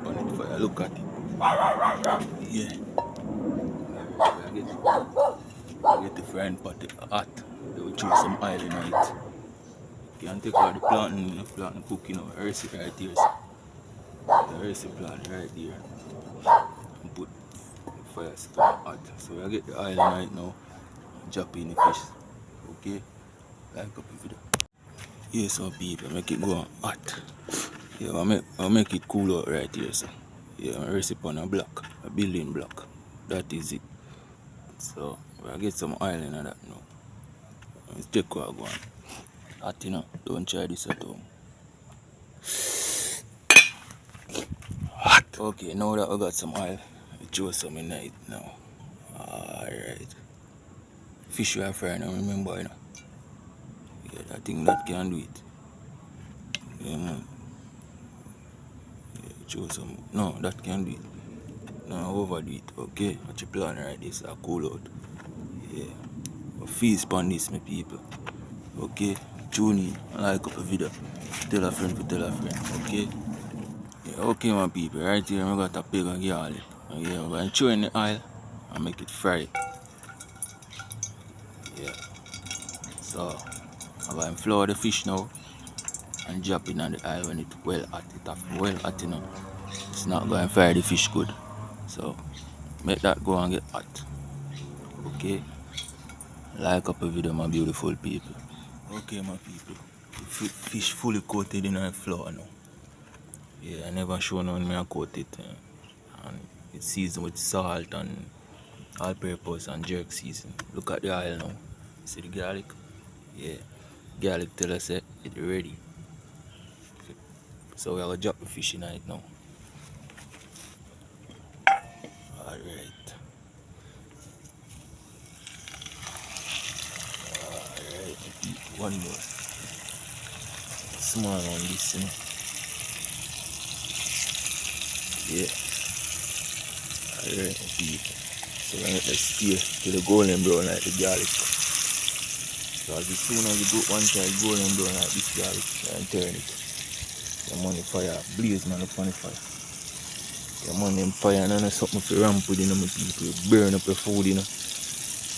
on it fire. Look at it. Yeah. I get the frying pot hot. They will throw some oil in it. You can take out the plantain cooking out. Erase it right here. Erase the plant right there. And put the fire start hot. So I get the oil in it now. Drop in the fish. Okay? Like up the video. Yeah, so people, make it go on hot. Yeah, I'll make it cool out right here, so. Yeah, I rest it on a block, a building block. That is it. So, I get some oil in that now. Let's check what I go on. Hot, you know, don't try this at home. Hot. Okay, now that I got some oil, I throw some in it now. Alright. Fish we are frying, I remember, you know. Yeah, I think that can do it. Yeah, man. Yeah, throw some. No, that can do it. No, overdo it, okay? What you plan right this, I cool out. Yeah. Feast on this, my people. Okay? Tune in, like up a video. Tell a friend to tell a friend, okay? Yeah, okay, my people. Right here, I got a pig and garlic. Yeah, I'm going to throw in the oil and make it fry. Yeah. So, I'm going to flour the fish now and drop it on the oil when it's well hot. It's well hot, you know. It's not going to fry the fish good. So, make that go and get hot. Okay? Like up a video, my beautiful people. Okay, my people. Fish fully coated in the flour now. Yeah, I never show on me I coat it. And it's seasoned with salt and all purpose and jerk season. Look at the oil now. See the garlic? Yeah. Garlic tell us it's ready. So we are gonna drop the fish in it now. Alright. Alright. One more. Small one this, you know. Yeah. Alright, so we're gonna steer to the golden brown like the garlic. So as soon as you go one side golden brown like this garlic, and turn it. Your money fire, blaze man up on the fire. Your money fire and then something for ramp with, you know, my people. Burn up your food, you know.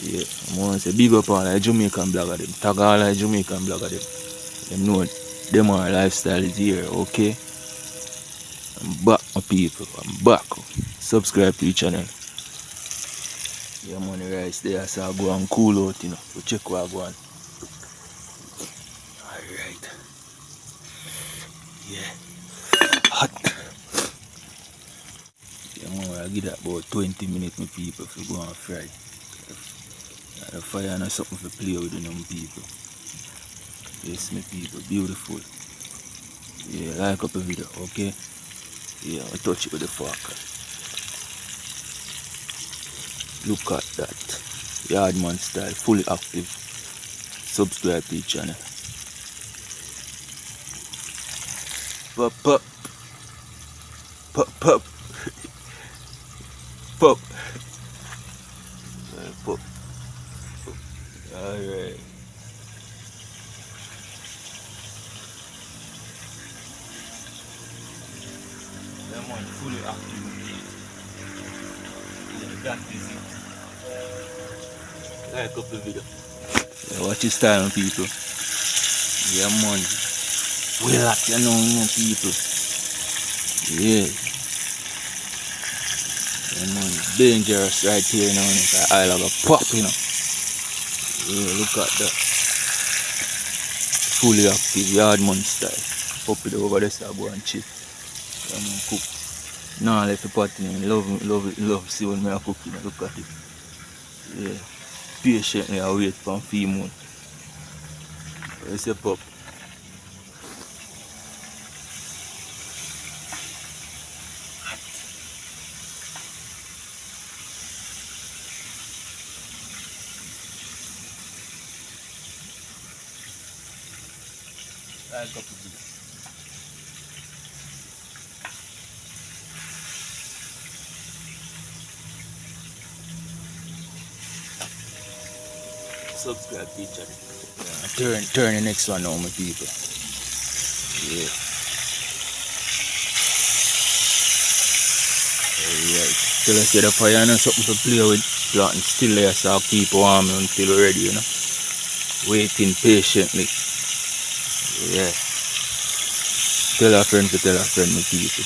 Yeah, I want to say big up all the Jamaican blogger them. Tag all the Jamaican blogger them. Them know them our lifestyle is here, okay? I'm back, my people. I'm back. Subscribe to the channel. Yeah, money rice there, so I go and cool out, you know. So check what I go on. Alright. Yeah. Hot. Yeah, man, I give that about 20 minutes, my people, if you go and fry. The fire and something to play with, you know, my people. Yes, my people, beautiful. Yeah, like up the video, okay? Yeah, I touch it with the fork. Look at that. Yardman style, fully active. Subscribe to the channel. Pop, pop. Pop, pop. Pop. Pop. Alright. Lemon fully active. Yeah, that is it. Like up the video. Yeah, watch this time, people. Yeah, man. Well, up, you know, people. Yeah. Yeah, man. Dangerous right here now. The Isle of a pop, you know. Yeah, look at that. Fully active yardman style. Up it over there, so I go and chill. Yeah, man, cook. Now I left the pot in. Love see when I cook, you know. Look at it. Yeah. Patiently I wait for a few months. Where's your pup? Like up a bit. Subscribe to each other. Yeah, turn the next one now, my people. Yeah. Alright. Till I say the fire and something to play with. Plantain still there, so I'll keep warm until we're ready, you know. Waiting patiently. Yeah. Tell a friend to tell a friend, my people.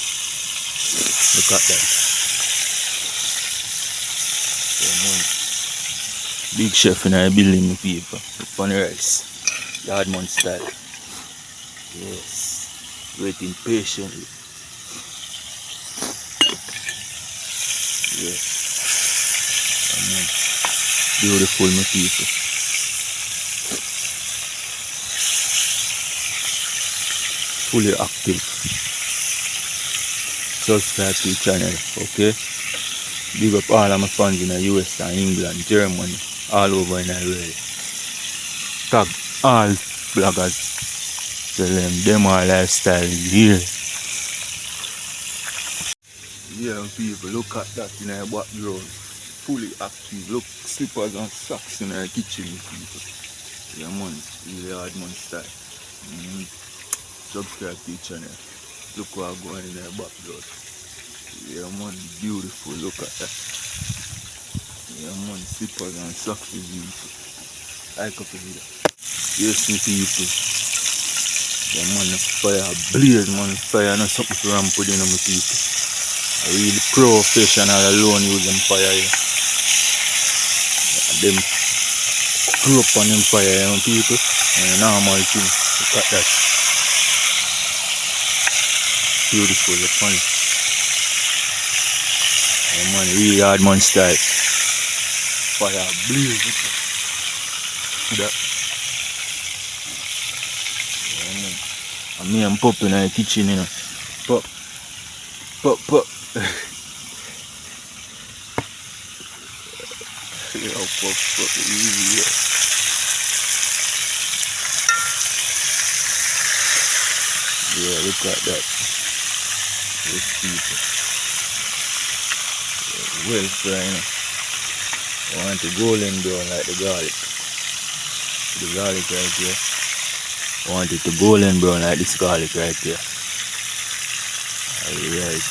Look at that. Big chef in our building, my people. Funny rice. Yardman style. Yes. Waiting patiently. Yes. Beautiful, my people. Fully active. Subscribe to the channel, okay? Big up all of my fans in the US and England, Germany, all over in the world. Tag all bloggers. Tell them our lifestyle is here. Yeah, people, look at that in our background. Fully active. Look, slippers and socks in our kitchen, people. Yeah, man, really hard man style. Subscribe to the channel. Look what I'm going in our background. Yeah, man, beautiful. Look at that. Yeah, man, slippers and socks is beautiful. I copy it. Yes, my people. Yeah, man, the fire blaze, man. Fire not something for ramp with, you know, my people. I really professional alone using fire here. And them grew up on them fire, you know, people. And a normal thing. Look at that. Beautiful, the fun. Yeah, man, really hard man style. Fire blaze. See that? Yeah, man. And me and Pop in the kitchen, you know. Pop. Yeah, Pop, easy, yeah. Yeah, look at that. Yes, people. Yeah, well fried, you know. I want the golden brown like the garlic. The garlic right here. I want it to golden brown like this garlic right here. Alright.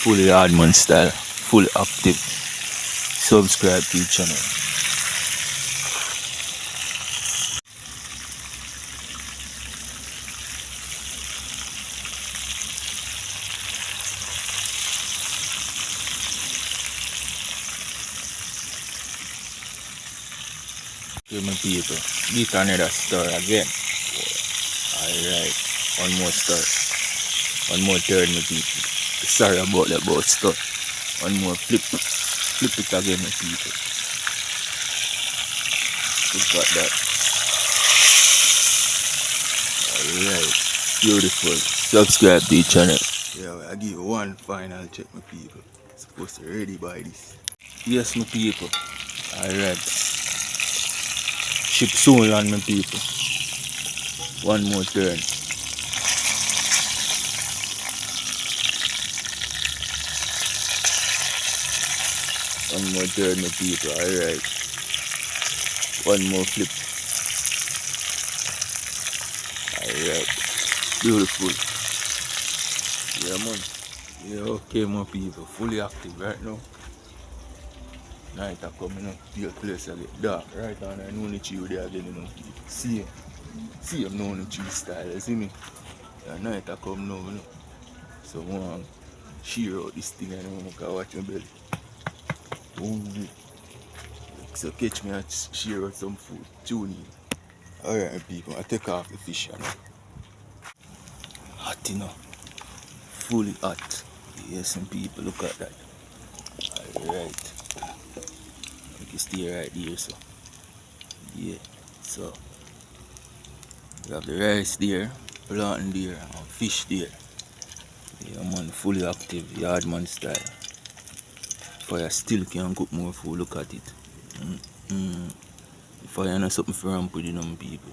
Fully hardman style. Fully active. Subscribe to the channel. Okay, my people. Get another stir again. Alright. One more stir. One more turn, my people. Sorry about that about stir. One more flip. Flip it again, my people. Look at that. Alright. Beautiful. Subscribe to the channel. Yeah, I give you one final check, my people. Supposed to ready by this. Yes, my people. Alright. Ship soon land, my people. One more turn. One more turn, my people. Alright. One more flip. Alright. Beautiful. Yeah, man. Yeah, okay, my people. Fully active right now. Night are coming up. The place I get dark. Right on, I know the tree there again, you know. See him. See him now, the tree style. You see me? Yeah, night are come now, you know. So, I want to shear out this thing and I can watch my belly. Ooh. So, catch me and shear out some food. Tune in. Alright, people. I take off the fish now. Hot, you know. Fully hot. Yes, some people. Look at that. Alright. You can stay right there, so. Yeah. So. We have the rice there, plantain there, and fish there. Yeah, man, fully active, yardman style. Fire still can cook more food, look at it. Fire not something for ramp with you know, people.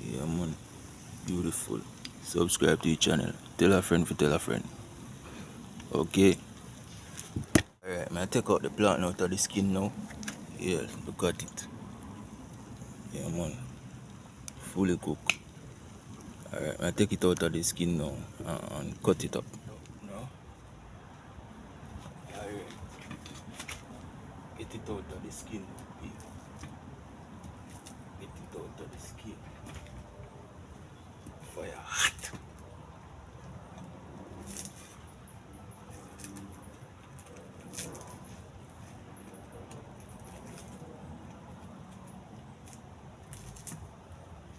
Yeah, man, beautiful. Subscribe to the channel. Tell a friend for tell a friend. Okay. Alright, man, take out the plantain out of the skin now. Yeah, look at it. Yeah, man, fully cooked. Alright, I take it out of the skin now and cut it up. Alright. Get it out of the skin. Get it out of the skin. Fire hot.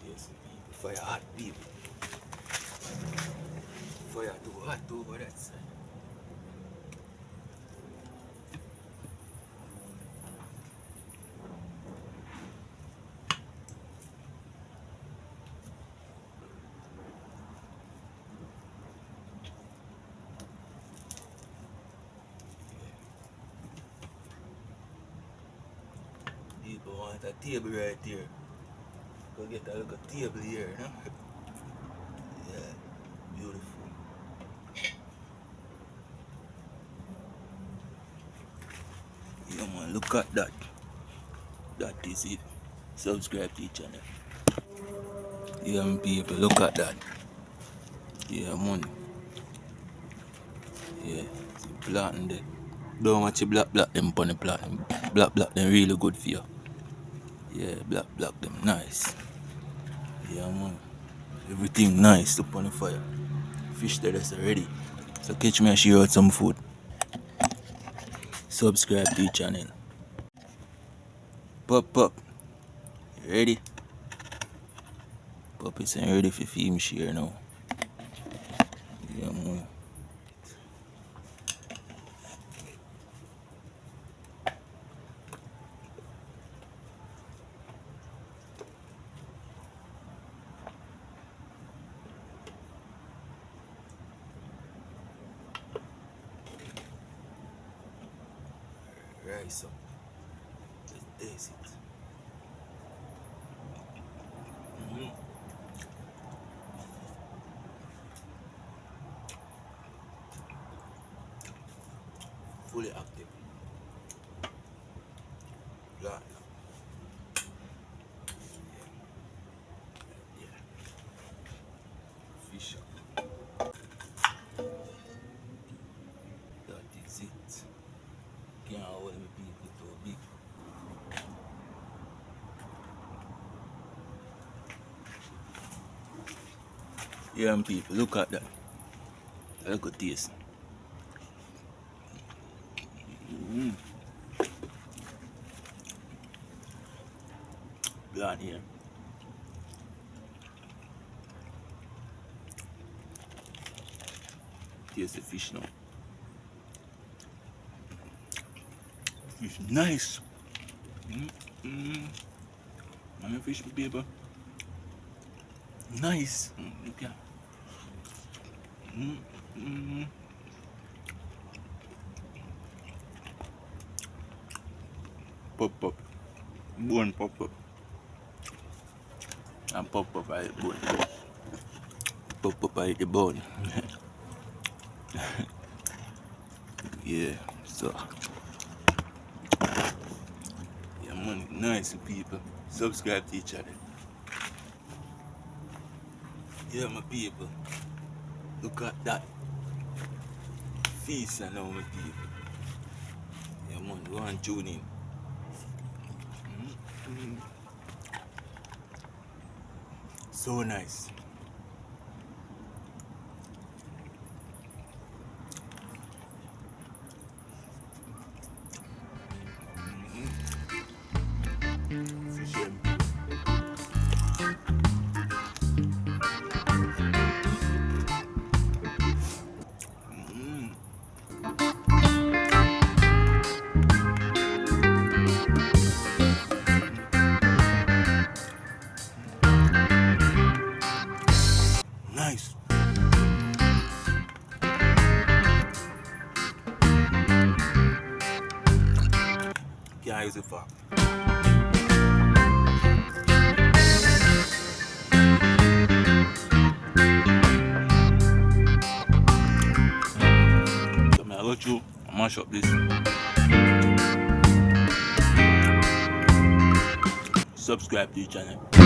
Yes, people. Fire hot, people. Fire too hot over that side. People want a table right here. Go get a little table here, you know? Yeah, beautiful. Yeah man, look at that. That is it. Subscribe to the channel. Yeah people, look at that. Yeah man. Yeah, see plantain there. Don't watch the black them on the plantain. Black them really good for you. Yeah, black them nice. Yeah man. Everything nice up on the fire. Fish there that's ready. So catch me and share out some food. Subscribe to the channel. Pop. Ready? Pop is ready for film share now. Yeah man. Rice up. Let's taste it. Fully active. Black. Yeah. Fish up. That is it. Can't hold me people too big. Yeah people, look at that. Look at this. Blood here. Taste the fish now. Fish nice. My fish baby. Nice. Look at. Pop. Bone pop up. And pop up by the bone. Pop up by the bone. Yeah, so. Yeah, man, nice people. Subscribe to each other. Yeah, my people. Look at that. Feast and now, my people. Yeah, man, go and tune in. So nice. Fish and nice. Can't use it for. So I go through and mash up this. Subscribe to the channel.